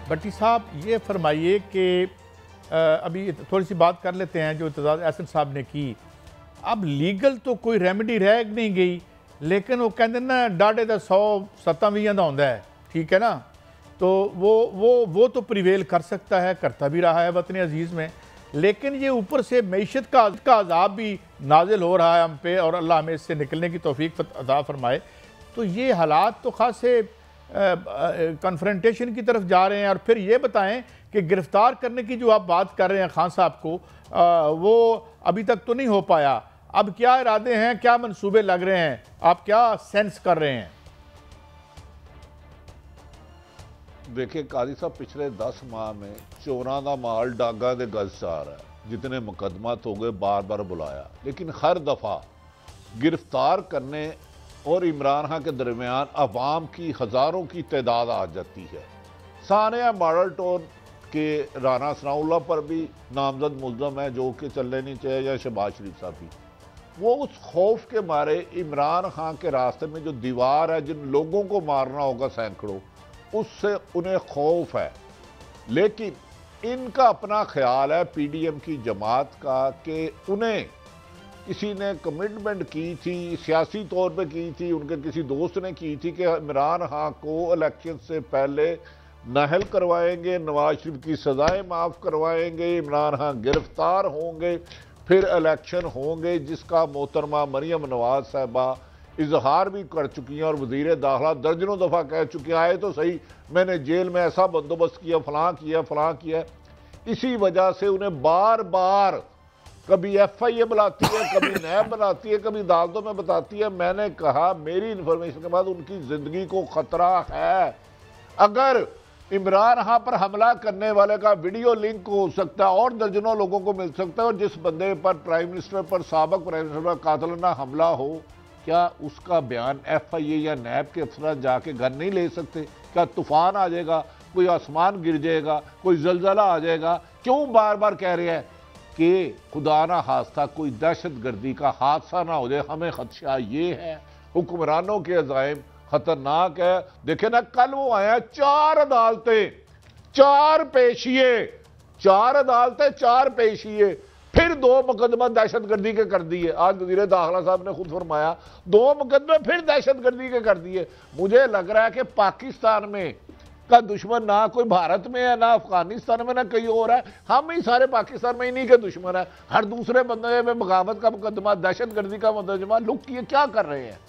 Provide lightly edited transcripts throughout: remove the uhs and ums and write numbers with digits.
भट्टी साहब ये फरमाइए कि अभी थोड़ी सी बात कर लेते हैं जो इत्तेज़ाज़ एहसन साहब ने की। अब लीगल तो कोई रेमेडी रह नहीं गई, लेकिन वो कहते ना डाढ़े का 100 सत्तां वीहां दा हुंदा है, ठीक है ना। तो वो तो प्रिवेल कर सकता है, करता भी रहा है वतन अजीज़ में, लेकिन ये ऊपर से मईशत का अज़ाब भी नाजिल हो रहा है हम पे, और अल्लाह हमें इससे निकलने की तौफीक अता फरमाए। तो ये हालात तो ख़ासे कन्फ्रंटेशन की तरफ जा रहे हैं। और फिर ये बताएं कि गिरफ्तार करने की जो आप बात कर रहे हैं खान साहब को, वो अभी तक तो नहीं हो पाया। अब क्या इरादे हैं, क्या मंसूबे लग रहे हैं, आप क्या सेंस कर रहे हैं? देखिए काजी साहब, पिछले 10 माह में चोरां दा माल डागा दे गज चा रहा है। जितने मुकदमात हो गए बार बार बुलाया, लेकिन हर दफ़ा गिरफ्तार करने और इमरान खान के दरमियान अवाम की हज़ारों की तादाद आ जाती है। सानिया मॉडल टाउन के राना सनाउल्लाह पर भी नामजद मुल्ज़म है, जो कि चलने नहीं चाहिए, या शहबाज शरीफ साहब भी। वो उस खौफ के मारे इमरान खान के रास्ते में जो दीवार है, जिन लोगों को मारना होगा सैकड़ों, उससे उन्हें खौफ है। लेकिन इनका अपना ख्याल है पीडीएम की जमात का कि उन्हें किसी ने कमिटमेंट की थी, सियासी तौर पे की थी, उनके किसी दोस्त ने की थी कि इमरान खान को इलेक्शन से पहले नाहल करवाएंगे, नवाज शरीफ की सजाएं माफ़ करवाएंगे, इमरान खान गिरफ्तार होंगे, फिर इलेक्शन होंगे, जिसका मोहतरमा मरियम नवाज साहबा इजहार भी कर चुकी हैं और वज़ीर दाखिला दर्जनों दफ़ा कह चुके हैं, आए तो सही, मैंने जेल में ऐसा बंदोबस्त किया, फलां किया, फलां किया। इसी वजह से उन्हें बार बार कभी FIA बुलाती है, कभी नैब बुलाती है, कभी अदालतों में बताती है। मैंने कहा मेरी इंफॉर्मेशन के बाद उनकी ज़िंदगी को ख़तरा है। अगर इमरान खान पर हमला करने वाले का वीडियो लिंक हो सकता है और दर्जनों लोगों को मिल सकता है, और जिस बंदे पर प्राइम मिनिस्टर पर, साबिक प्राइम मिनिस्टर पर कातिलाना हमला हो, क्या उसका बयान FIA या नैब के अफसर जाके घर नहीं ले सकते? क्या तूफान आ जाएगा, कोई आसमान गिर जाएगा, कोई जलजला आ जाएगा? क्यों बार बार कह रहे हैं कि खुदा ना खास्ता कोई दहशत गर्दी का हादसा ना हो जाए? हमें खदशा ये है। हुक्मरानों के अज़ाइम खतरनाक है। देखे ना, कल वो आया 4 अदालतें, 4 पेशिए, 4 अदालतें, 4 पेशिए, फिर 2 मुकदमा दहशतगर्दी के कर दिए। आज वज़ीर दाखिला साहब ने खुद फरमाया 2 मुकदमे फिर दहशतगर्दी के कर दिए। मुझे लग रहा है कि पाकिस्तान में का दुश्मन ना कोई भारत में है, ना अफगानिस्तान में, ना कहीं और है, हम ही सारे पाकिस्तान में इन्हीं के दुश्मन है। हर दूसरे बंदे में बगावत का मुकदमा, दहशतगर्दी का मुकदमा। लुक ये क्या कर रहे हैं?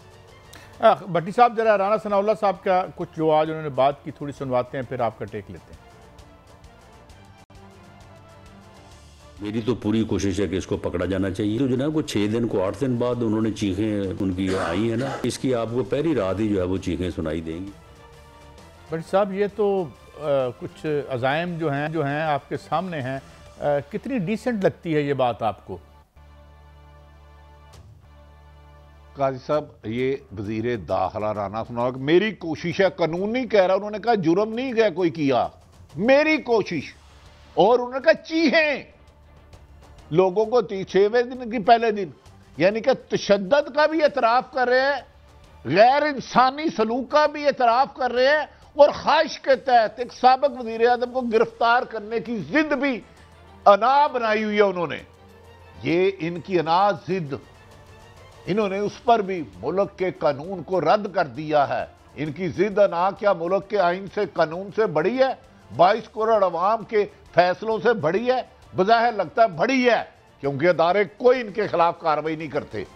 भट्टी साहब, जरा राना सनाउल्लाह साहब का कुछ जो आज उन्होंने बात की थोड़ी सुनवाते हैं, फिर आपका टेक लेते हैं। मेरी तो पूरी कोशिश है कि इसको पकड़ा जाना चाहिए। तो जनाब को 6 दिन को 8 दिन बाद उन्होंने चीखें उनकी आई है ना, इसकी आपको पहली रात ही जो है वो चीखें सुनाई देंगी। भट्टी साहब, ये तो कुछ अज़ाइम जो हैं आपके सामने हैं, कितनी डिसेंट लगती है ये बात आपको? काजी साहब, ये वज़ीर दाखिला राना सनाउल्लाह, मेरी कोशिश है, कानून नहीं कह रहा, उन्होंने कहा जुर्म नहीं गया कोई किया, मेरी कोशिश। और उन्होंने कहा चीखें लोगों को 6वें दिन की पहले दिन, यानी कि तशद्दुद का भी एतराफ़ कर रहे हैं, गैर इंसानी सलूक का भी एतराफ़ कर रहे हैं, और ख्वाहिश के तहत एक साबिक वज़ीर आज़म को गिरफ्तार करने की जिद भी अना बनाई हुई है उन्होंने। ये इनकी अना जिद, इन्होंने उस पर भी मुल्क के कानून को रद्द कर दिया है। इनकी जिद अना क्या मुल्क के आइन से, कानून से बड़ी है? 22 करोड़ अवाम के फैसलों से बड़ी है? बज़ाहिर लगता है बड़ी है, क्योंकि अदारे कोई इनके खिलाफ कार्रवाई नहीं करते,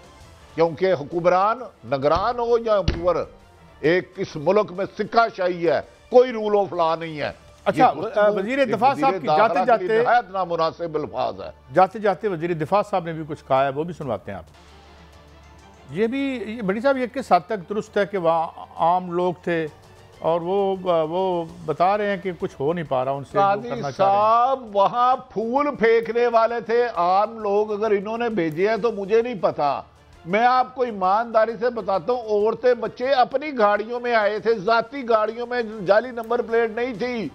क्योंकि हुक्मरान नगरान हो या हुकूमत, एक इस मुल्क में सिक्काशाही है, कोई रूल ऑफ लॉ नहीं है। अच्छा, वज़ीर दिफा साहब की जाते जाते नामुनासिब अल्फाज है। जाते जाते वज़ीर दिफा साहब ने भी कुछ कहा है, वो भी सुनवाते हैं आप। ये भी भट्टी साहब, ये किस हद तक दुरुस्त है कि वहाँ आम लोग थे और वो बता रहे हैं कि कुछ हो नहीं पा रहा उनसे? काजी साहब, वहाँ फूल फेंकने वाले थे आम लोग। अगर इन्होंने भेजे हैं तो मुझे नहीं पता। मैं आपको ईमानदारी से बताता हूँ, औरतें बच्चे अपनी गाड़ियों में आए थे, जाती गाड़ियों में, जाली नंबर प्लेट नहीं थी।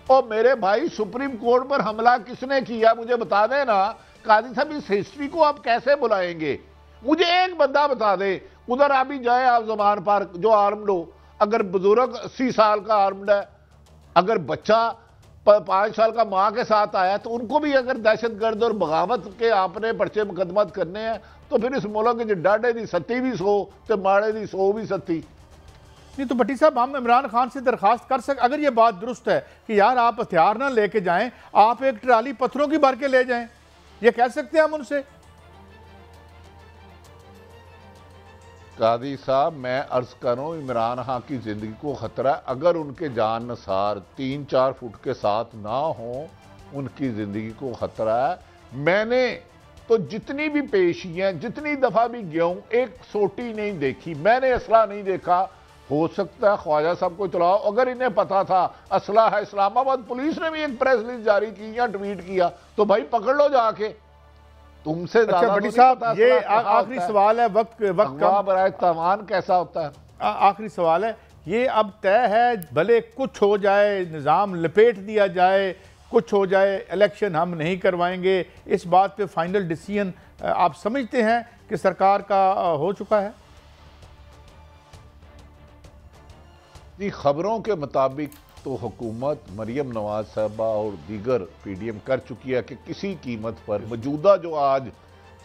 और मेरे भाई, सुप्रीम कोर्ट पर हमला किसने किया मुझे बता देना। काजी साहब, इस हिस्ट्री को आप कैसे बुलाएंगे? मुझे एक बंदा बता दे, उधर अभी जाए आप ज़मान पार्क, जो आर्म्ड हो, अगर बुजुर्ग 80 साल का आर्म्ड है, अगर बच्चा 5 साल का माँ के साथ आया, तो उनको भी अगर दहशतगर्द और बगावत के आपने पर्चे मुकदमत करने हैं तो फिर इस मुल्क के डाडे की सत्ती भी 100 तो माड़े की 100 भी सत्ती। नहीं तो भट्टी साहब, हम इमरान खान से दरखास्त कर सकते, अगर ये बात दुरुस्त है कि यार आप हथियार ना लेके जाएं, आप एक ट्राली पत्थरों की भर के ले जाएं, ये कह सकते हैं हम उनसे? कादी साहब, मैं अर्ज कर रहा हूं इमरान खान की जिंदगी को खतरा है। अगर उनके जान नसार 3-4 फुट के साथ ना हो, उनकी जिंदगी को खतरा है। मैंने तो जितनी भी पेशियां, जितनी दफा भी गया हूं, एक सोटी नहीं देखी, मैंने असला नहीं देखा। हो सकता है ख्वाजा साहब को चलाओ, अगर इन्हें पता था असला है। इस्लामाबाद पुलिस ने भी एक प्रेस रिलीज जारी की या ट्वीट किया, तो भाई पकड़ लो जाके। तुमसे अच्छा भट्टी साहब, ये आखिरी सवाल है, वक्त कम, बराए तमान कैसा होता है? आखिरी सवाल है, ये अब तय है, भले कुछ हो जाए, निज़ाम लपेट दिया जाए, कुछ हो जाए, इलेक्शन हम नहीं करवाएंगे, इस बात पे फाइनल डिसीजन आप समझते हैं कि सरकार का हो चुका है? जी, खबरों के मुताबिक तो हुकूमत मरियम नवाज साहबा और दीगर पीडीएम कर चुकी है कि किसी कीमत पर मौजूदा जो आज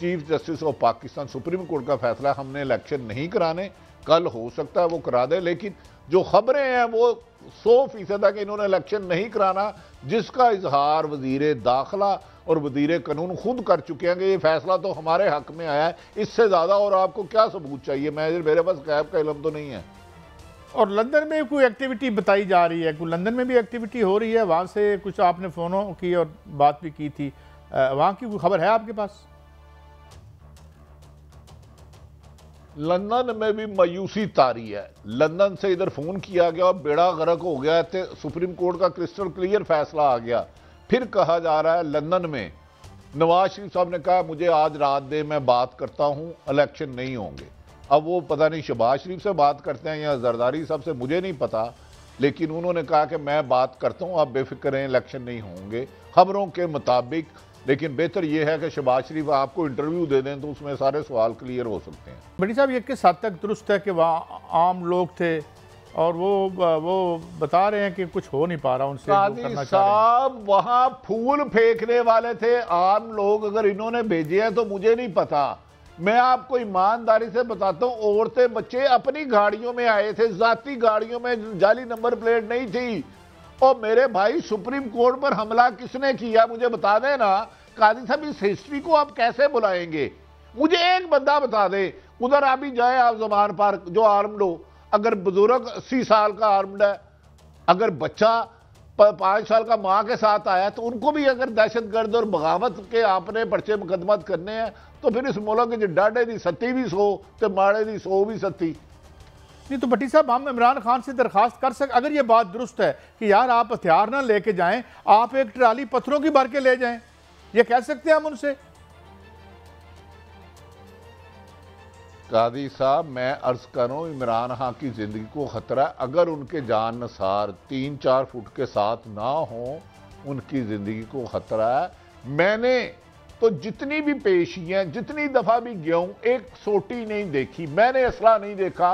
chief justice of Pakistan supreme court का फैसला है, हमने इलेक्शन नहीं कराने, कल हो सकता है वो करा दे। लेकिन जो खबरें हैं वो 100% है कि इन्होंने इलेक्शन नहीं कराना, जिसका इजहार वजीर दाखिला और वजीर कानून खुद कर चुके हैं कि ये फैसला तो हमारे हक में आया है। इससे ज़्यादा और आपको क्या सबूत चाहिए? मेरे पास गैब का इल्म तो नहीं है। और लंदन में कोई एक्टिविटी बताई जा रही है, कोई लंदन में भी एक्टिविटी हो रही है, वहाँ से कुछ आपने फ़ोनों की और बात भी की थी, वहाँ की कोई खबर है आपके पास? लंदन में भी मायूसी तारी है। लंदन से इधर फ़ोन किया गया और बेड़ा गर्क हो गया, तो सुप्रीम कोर्ट का क्रिस्टल क्लियर फैसला आ गया। फिर कहा जा रहा है लंदन में नवाज शरीफ साहब ने कहा मुझे आज रात दे, मैं बात करता हूँ, इलेक्शन नहीं होंगे। अब वो पता नहीं शहबाज शरीफ से बात करते हैं या जरदारी साहब से, मुझे नहीं पता, लेकिन उन्होंने कहा कि मैं बात करता हूं, आप बेफिक्र रहें, इलेक्शन नहीं होंगे खबरों के मुताबिक। लेकिन बेहतर यह है कि शहबाज शरीफ आपको इंटरव्यू दे दें तो उसमें सारे सवाल क्लियर हो सकते हैं। भट्टी साहब, ये किस हद तक दुरुस्त है कि वहाँ आम लोग थे और वो बता रहे हैं कि कुछ हो नहीं पा रहा उनसे? कादी साहब, वहां फूल फेंकने वाले थे आम लोग, अगर इन्होंने भेजे हैं तो मुझे नहीं पता। मैं आपको ईमानदारी से बताता हूं, औरतें बच्चे अपनी गाड़ियों में आए थे, जाती गाड़ियों में, जाली नंबर प्लेट नहीं थी। और मेरे भाई, सुप्रीम कोर्ट पर हमला किसने किया मुझे बता देना। कादी साहब, इस हिस्ट्री को आप कैसे बुलाएंगे? मुझे एक बंदा बता दे, उधर अभी जाए आप जमान पार्क जो आर्म्ड हो, अगर बुजुर्ग 80 साल का आर्म्ड है, अगर बच्चा 5 साल का माँ के साथ आया, तो उनको भी अगर दहशतगर्द और बगावत के आपने पर्चे मुकदमत करने हैं, तो फिर इस मुल्क के डाडे की सत्ती भी 100 तो माड़े की 100 भी सत्ती। नहीं तो भट्टी साहब, हम इमरान खान से दरखास्त कर सकते, अगर ये बात दुरुस्त है कि यार आप हथियार ना लेके जाएं, आप एक ट्राली पत्थरों की भर के ले जाएं, ये कह सकते हैं हम उनसे? कादी साहब, मैं अर्ज कर रहा हूं इमरान खान की जिंदगी को खतरा है। अगर उनके जान नसार 3-4 फुट के साथ ना हो, उनकी जिंदगी को खतरा है। मैंने तो जितनी भी पेशियां, जितनी दफा भी गया हूं, एक सोटी नहीं देखी, मैंने असला नहीं देखा।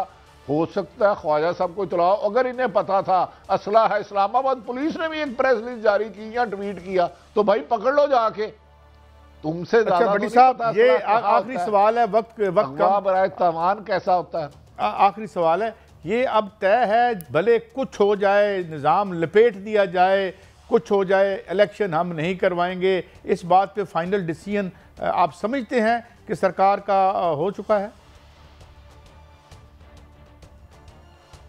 हो सकता है ख्वाजा साहब को चलाओ, अगर इन्हें पता था असला है। इस्लामाबाद पुलिस ने भी एक प्रेस रिलीज जारी की या ट्वीट किया, तो भाई पकड़ लो जाके। तुमसे अच्छा भट्टी साहब, ये आखिरी सवाल है, वक्त कम, बराए तमान कैसा होता है? आखिरी सवाल है, ये अब तय है, भले कुछ हो जाए, निज़ाम लपेट दिया जाए, कुछ हो जाए, इलेक्शन हम नहीं करवाएंगे, इस बात पे फाइनल डिसीजन आप समझते हैं कि सरकार का हो चुका है?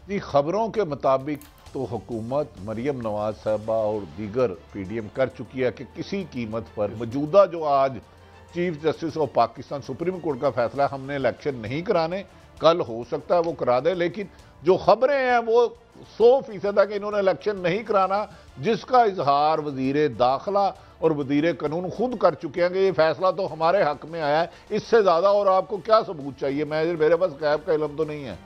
जी, खबरों के मुताबिक तो हुकूमत मरियम नवाज साहबा और दीगर पीडीएम कर चुकी है कि किसी कीमत पर मौजूदा जो आज chief justice of Pakistan supreme court का फैसला है, हमने इलेक्शन नहीं कराने, कल हो सकता है वो करा दे। लेकिन जो खबरें हैं वो 100% है कि इन्होंने इलेक्शन नहीं कराना, जिसका इजहार वजीर दाखिला और वजीर कानून खुद कर चुके हैं कि ये फैसला तो हमारे हक में आया है। इससे ज़्यादा और आपको क्या सबूत चाहिए? मेरे पास गैब का इल्म तो नहीं है।